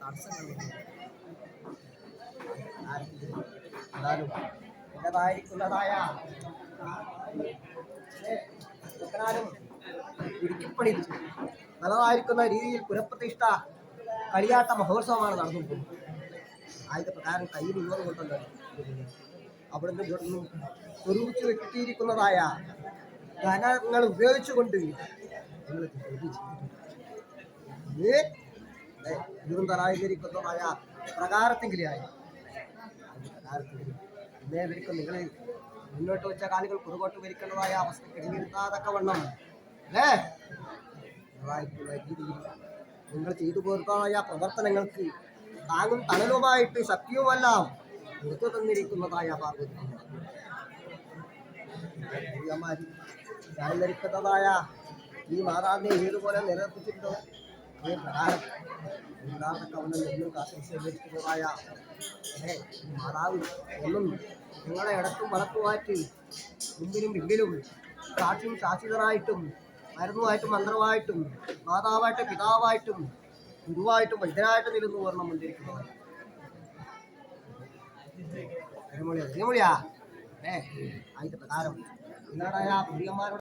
തടസ്സങ്ങളുണ്ട്. എന്നാലും ഇന്നതായിരിക്കുന്നതായ ഇടുക്കിപ്പണി നല്ലതായിരിക്കുന്ന രീതിയിൽ പുനഃപ്രതിഷ്ഠ കളിയാട്ട മഹോത്സവമാണ് നടന്നുകൊണ്ടിരുന്നത്. ആദ്യത്തെ പ്രകാരം കയ്യിൽ ഉള്ളത് കൊണ്ടല്ലോ അവിടുന്ന് ഇവിടുന്ന് സ്വരൂപിച്ചു വെട്ടിയിരിക്കുന്നതായ ധനങ്ങൾ ഉപയോഗിച്ചുകൊണ്ട് നിങ്ങൾ നിരന്തരായിരിക്കുന്നതായ പ്രകാരത്തെങ്കിലായി ഇന്നേ വരിക്കും നിങ്ങൾ മുന്നോട്ട് വെച്ച കാലുകൾ പുറകോട്ട് വരിക്കുന്നതായ അവസ്ഥ കഴിഞ്ഞിരുത്താതൊക്കെ വണ്ണം അല്ലേ രീതിയിൽ നിങ്ങൾ ചെയ്തു പോരുന്നതായ പ്രവർത്തനങ്ങൾക്ക് താങ്ങും തണലുമായിട്ട് സത്യവുമെല്ലാം എടുത്തു തന്നിരിക്കുന്നതായ പാർവതിമാരി ധരിക്കുന്നതായ ഈ മാതാവിനെ ഏതുപോലെ നിരപ്പിച്ചിട്ടുണ്ടോ അതേ പ്രകാരം കാത്തിരിക്കുന്നതായ മാതാവ് ഒന്നും നിങ്ങളെ ഇടത്തും വലത്തുമായിട്ട് മുമ്പിലും പിമ്പിലും സാക്ഷിയും ശാശ്വതനായിട്ടും മരുന്നുമായിട്ടും മന്ത്രമായിട്ടും മാതാവായിട്ടും പിതാവായിട്ടും ഗുരുവായിട്ടും വൈദ്യനായിട്ടും നിരുന്നു വരണം കൊണ്ടിരിക്കുന്നത്. അതിന്റെ പ്രകാരം നിങ്ങളുടെയ പ്രിയന്മാരുടെ